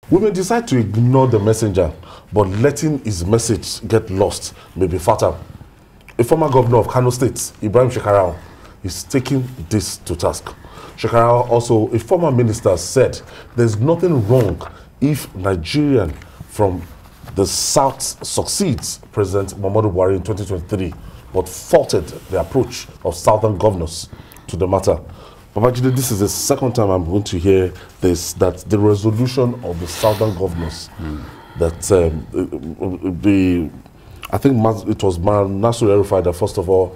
We may decide to ignore the messenger, but letting his message get lost may be fatal. A former governor of Kano State, Ibrahim Shekarau, is taking this to task. Shekarau, also a former minister, said there's nothing wrong if Nigerian from the South succeeds President Muhammadu Buhari in 2023, but faulted the approach of Southern governors to the matter. Babajide, this is the second time I'm going to hear this, that the resolution of the Southern governors, that I think it was Nasir El-Rufai that first of all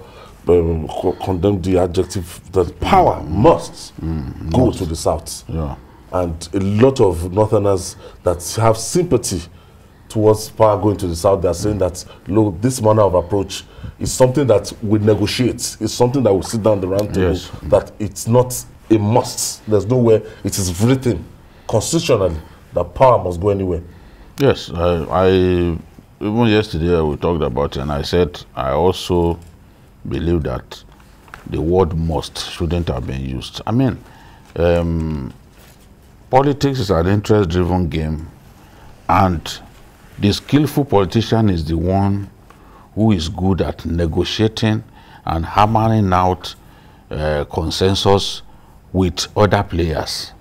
condemned the adjective that power must go to the South. Yeah. And a lot of Northerners that have sympathy towards power going to the South, they are saying that, look, this manner of approach is something that we negotiate. It's something that we sit down the round table, that it's not a must. There's nowhere it is written constitutionally that power must go anywhere. Yes, even yesterday we talked about it, and I said I also believe that the word must shouldn't have been used. I mean, politics is an interest-driven game, and the skillful politician is the one who is good at negotiating and hammering out consensus with other players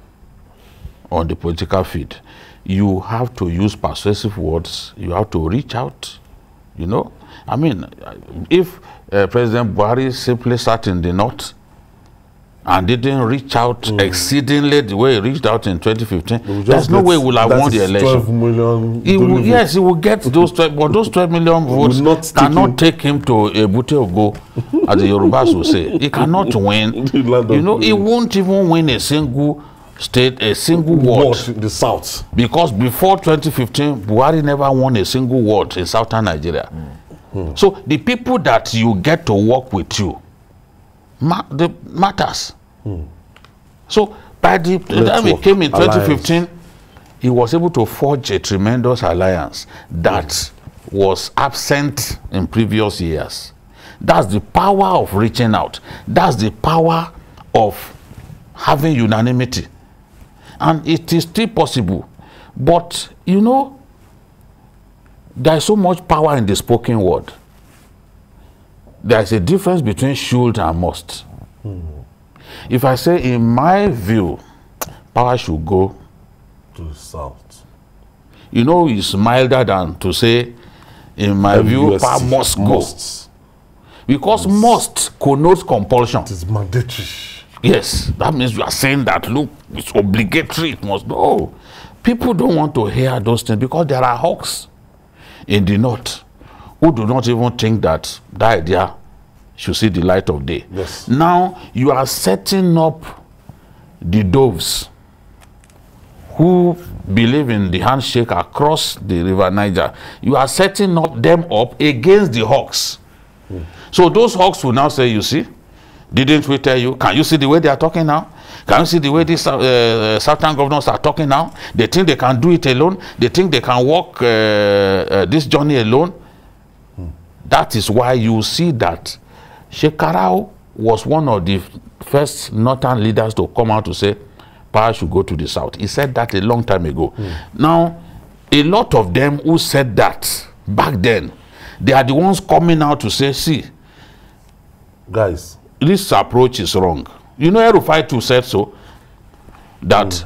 on the political field. You have to use persuasive words. You have to reach out, you know. I mean, if President Buhari simply sat in the north and didn't reach out exceedingly the way he reached out in 2015, there's no way he will have won the election. 12 million. Yes, he will get those 12, but those 12 million votes cannot take him to a Bute Ogo, as the Yorubas will say. He cannot win. You know, he won't even win a single state, a single ward in the South. Because before 2015, Buhari never won a single ward in southern Nigeria. So the people that you get to work with you, matters. So by the time he came in 2015, he was able to forge a tremendous alliance that was absent in previous years. That's the power of reaching out. That's the power of having unanimity. And it is still possible. But, you know, there is so much power in the spoken word. There is a difference between should and must. If I say, in my view, power should go to the South, you know, it's milder than to say, in my view, power must go. Because must connotes compulsion. It is mandatory. Yes, that means you are saying that, look, it's obligatory, it must go. People don't want to hear those things because there are hawks in the north who do not even think that that idea should see the light of day. Yes. Now you are setting up the doves who believe in the handshake across the river Niger. You are setting them up against the hawks. So those hawks will now say, you see, didn't we tell you? Can you see the way they are talking now? Can you see the way these southern governors are talking now? They think they can do it alone. They think they can walk this journey alone. That is why you see that Shekarau was one of the first northern leaders to come out to say power should go to the south. He said that a long time ago. Now, a lot of them who said that back then, they are the ones coming out to say, see, guys, this approach is wrong. You know, El-Rufai too said so, that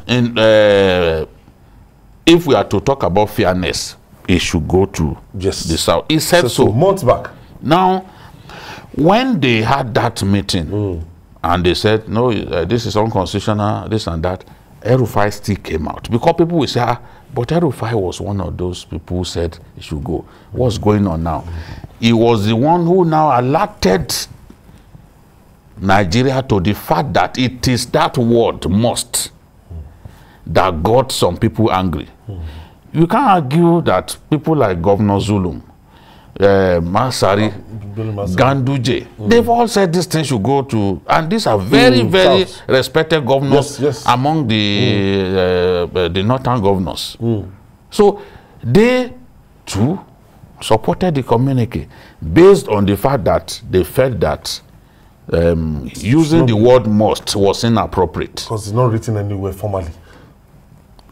if we are to talk about fairness, it should go to the south. He said so months back. Now, when they had that meeting and they said, no, this is unconstitutional, this and that, El-Rufai still came out. Because people will say, but El-Rufai was one of those people who said it should go. What's going on now? He was the one who now alerted Nigeria to the fact that it is that word must that got some people angry. You can't argue that people like Governor Zulum, Masari, Ganduje, they've all said this thing should go to, and these are very, very respected governors among the northern governors. So they too supported the communique based on the fact that they felt that using the word must was inappropriate. Because it's not written anywhere formally.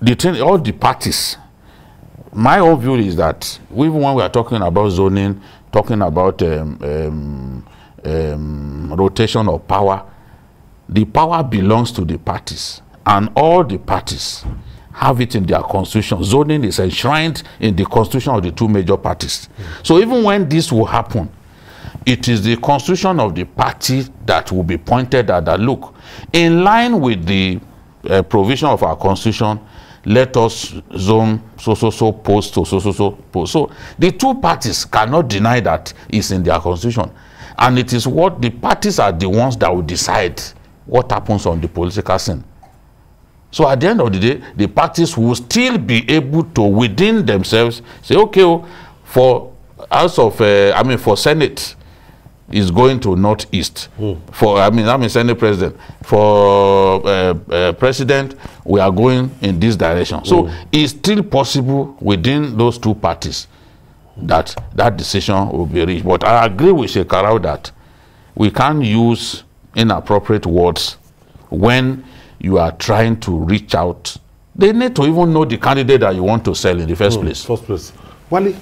the thing, all the parties, my own view is that even when we are talking about zoning, talking about rotation of power, the power belongs to the parties, and all the parties have it in their constitution. Zoning is enshrined in the constitution of the two major parties. So even when this will happen, it is the constitution of the party that will be pointed at that, look, in line with the provision of our constitution, let us zone so post to so post. So the two parties cannot deny that it's in their constitution, and it is what the parties are the ones that will decide what happens on the political scene. So at the end of the day, the parties will still be able to within themselves say, okay, for House of for Senate is going to Northeast. For Senate President, for President, we are going in this direction. So it's still possible within those two parties that that decision will be reached. But I agree with Shekarau that we can't use inappropriate words when you are trying to reach out. They need to even know the candidate that you want to sell in the first place. Wally,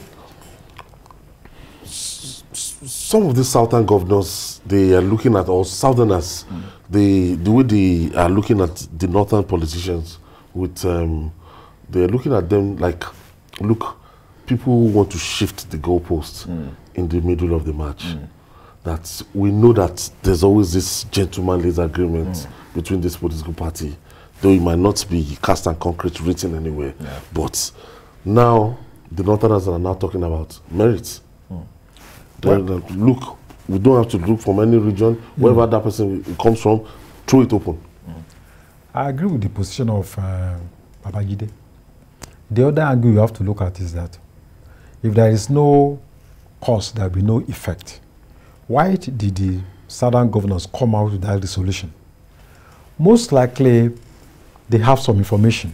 some of the southern governors, they are looking at us, southerners, the way they are looking at the northern politicians, with they are looking at them like, look, people want to shift the goalposts in the middle of the match. That we know that there's always this gentlemanly agreement between this political party, though it might not be cast and concrete written anywhere. But now the northerners are now talking about merit. Look, we don't have to look from any region, wherever that person comes from, throw it open. I agree with the position of Babajide. The other angle you have to look at is that if there is no cause, there will be no effect. Why did the southern governors come out with that resolution? Most likely, they have some information.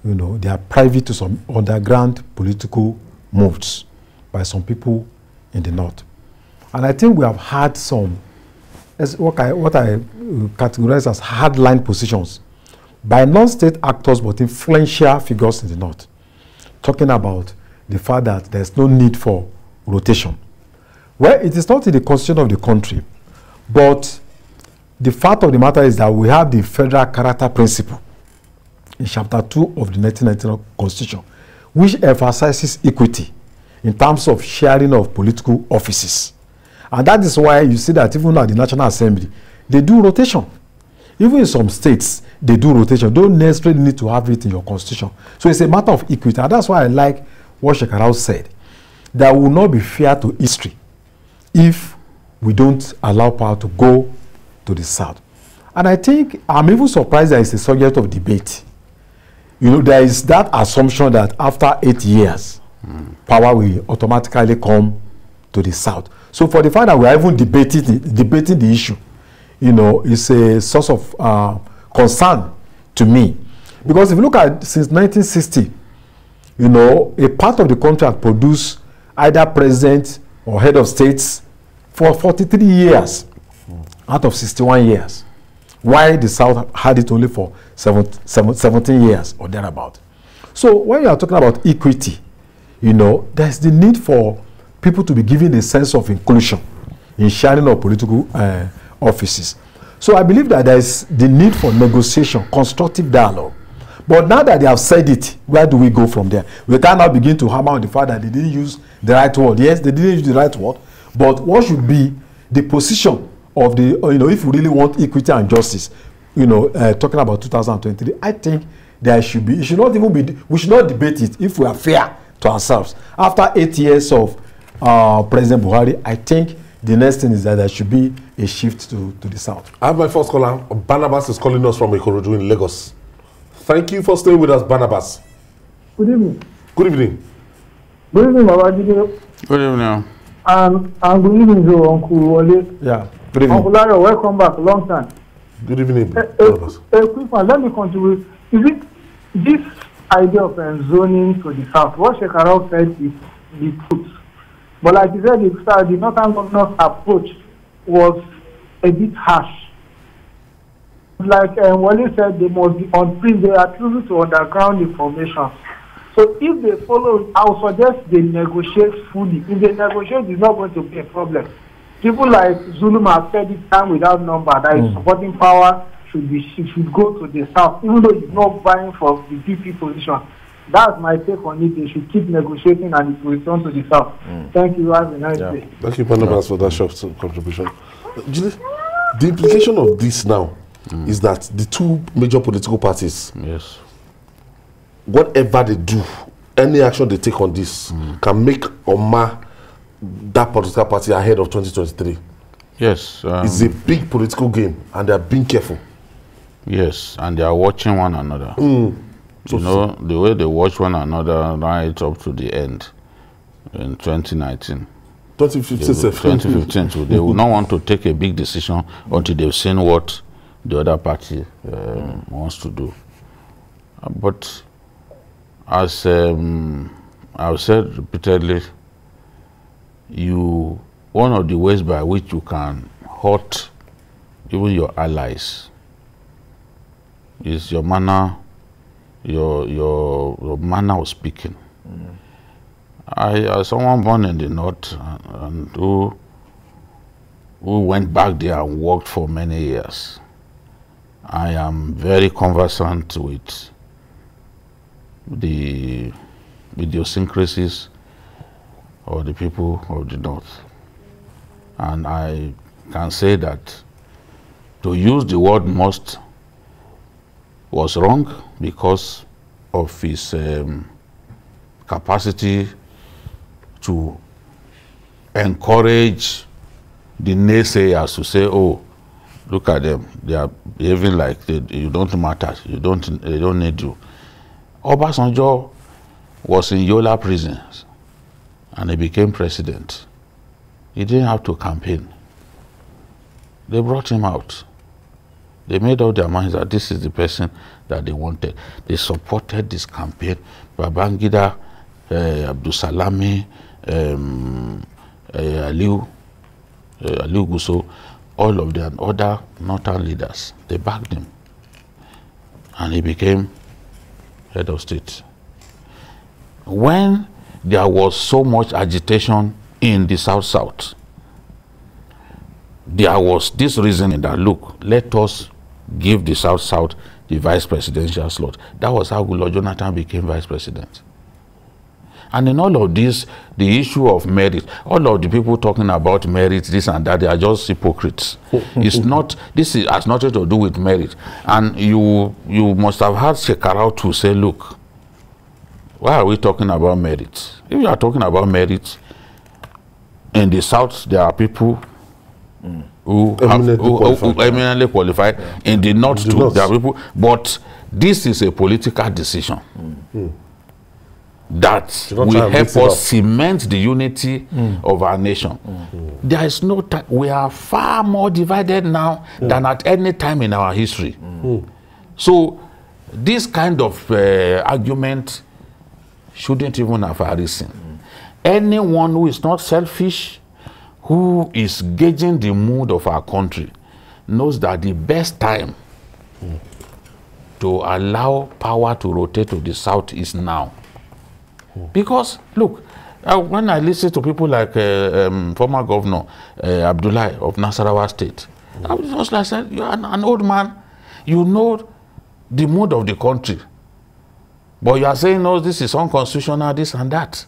You know, they are privy to some underground political moves by some people in the north. And I think we have had some, as what I categorize as hardline positions by non-state actors but influential figures in the north, talking about the fact that there's no need for rotation. Well, it is not in the constitution of the country, but the fact of the matter is that we have the federal character principle in chapter 2 of the 1999 constitution, which emphasizes equity in terms of sharing of political offices. And that is why you see that even at the National Assembly, they do rotation. Even in some states, they do rotation. Don't necessarily need to have it in your constitution. So it's a matter of equity. And that's why I like what Shekarau said. That will not be fair to history if we don't allow power to go to the south. And I think I'm even surprised that it's a subject of debate. You know, there is that assumption that after 8 years, power will automatically come to the south. So for the fact that we are even debating the issue, you know, it's a source of concern to me. Because if you look at since 1960, you know, a part of the country has produced either president or head of states for 43 years out of 61 years. While the south had it only for 17 years or thereabout. So when you are talking about equity, you know, there's the need for people to be given a sense of inclusion in sharing of political offices. So I believe that there is the need for negotiation, constructive dialogue. But now that they have said it, where do we go from there? We can now begin to hammer on the fact that they didn't use the right word. Yes, they didn't use the right word, but what should be the position of the, you know, if we really want equity and justice, you know, talking about 2023, I think there should be, it should not even be, we should not debate it if we are fair to ourselves. After 8 years of President Buhari, I think the next thing is that there should be a shift to the south. I have my first caller. Barnabas is calling us from Ikorodu in Lagos. Thank you for staying with us, Barnabas. Good evening. Good evening. Good evening, Babajide. Good evening. And good evening to Uncle Wale. Yeah. Good evening. Uncle Larry, welcome back. Long time. Good evening, Barnabas. A quick one. Let me contribute. Is it this idea of zoning to the south? What Shekarau said is the truth. But like you said, the northern governor's approach was a bit harsh. like Wale said, they must be on print. They are choosing to underground information. So if they follow, I would suggest they negotiate fully. If they negotiate, it's not going to be a problem. People like Zulum have said it time without number that supporting power should go to the south, even though he's not vying for the DP position. That's my take on it. They should keep negotiating and it will return to the south. Thank you. Have a nice day. Thank you, Panabas, for that short contribution. Julie, the implication of this now is that the two major political parties, whatever they do, any action they take on this can make or mar that political party ahead of 2023. Yes. It's a big political game and they are being careful. Yes, and they are watching one another. You know, the way they watch one another right up to the end in 2019. 2015. So they will not want to take a big decision until they've seen what the other party wants to do. But as I've said repeatedly, one of the ways by which you can hurt even your allies is your manner, your manner of speaking. As someone born in the north and who went back there and worked for many years, I am very conversant with the idiosyncrasies of the people of the north. And I can say that to use the word must was wrong because of his capacity to encourage the naysayers to say, oh, look at them, they are behaving like you don't matter, they don't need you. Obasanjo was in Yola prisons and he became president. He didn't have to campaign. They brought him out. They made up their minds that this is the person that they wanted. They supported this campaign. Babangida, Abdusalami, Aliu Gusso, all of them, other northern leaders, they backed him. And he became head of state. When there was so much agitation in the South, there was this reasoning that, look, let us give the South the vice presidential slot. That was how Goodluck Jonathan became vice president. And in all of this, the issue of merit, all of the people talking about merit, this and that, they are just hypocrites. It's not, has nothing to do with merit. And you must have heard Shekarau to say, look, why are we talking about merit? If you are talking about merit, in the South, there are people who eminently qualified. In the North, too, there are people. But this is a political decision that will help us cement the unity of our nation. There is no time. We are far more divided now than at any time in our history. So this kind of argument shouldn't even have arisen. Anyone who is not selfish, who is gauging the mood of our country, knows that the best time to allow power to rotate to the South is now. Because, look, when I listen to people like former Governor Abdullahi of Nasarawa State, I was just like, saying, you're an old man, you know the mood of the country. But you are saying, no, this is unconstitutional, this and that.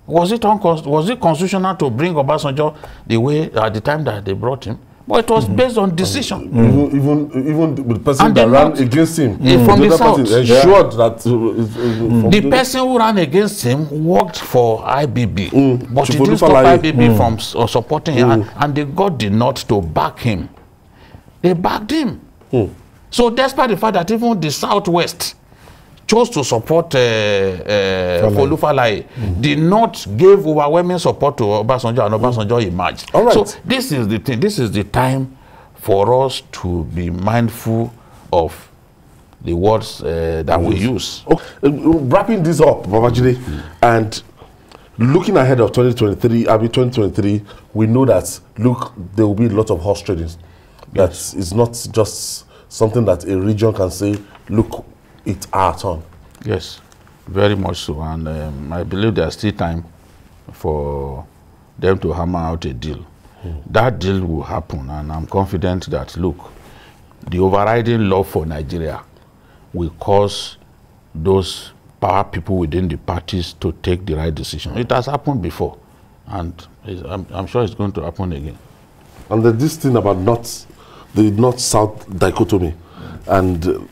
Was it constitutional to bring Obasanjo the way at the time that they brought him? But it was based on decision. Even the person that ran against him, from the South, ensured that the person who ran against him worked for IBB, but he didn't stop IBB from supporting him, and they got the North to back him. They backed him. So despite the fact that even the Southwest chose to support Folufalaye, the North gave overwhelming support to Obasanjo, and Obasanjo emerged. So this is the thing. This is the time for us to be mindful of the words that we use. Wrapping this up, Babajide, and looking ahead of 2023, we know that, look, there will be a lot of horse trading. that is not just something that a region can say, look, it's our turn. Yes, very much so. And I believe there's still time for them to hammer out a deal. That deal will happen, and I'm confident that, look, the overriding law for Nigeria will cause those power people within the parties to take the right decision. It has happened before, and I'm sure it's going to happen again. And then this thing about the north-south dichotomy, and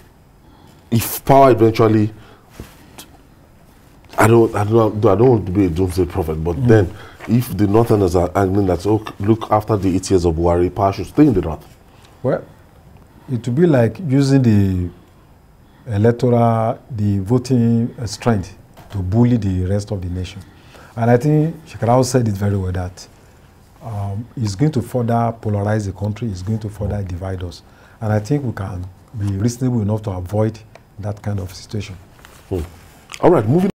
if power eventually, I don't want to be a doomsday prophet, but then if the northerners are arguing that, oh, look, after the 8 years of Buhari, power should stay in the north. Well, it would be like using the the voting strength to bully the rest of the nation. And I think Shekarau said it very well, that it's going to further polarize the country, it's going to further divide us. And I think we can be reasonable enough to avoid that kind of situation. All right, moving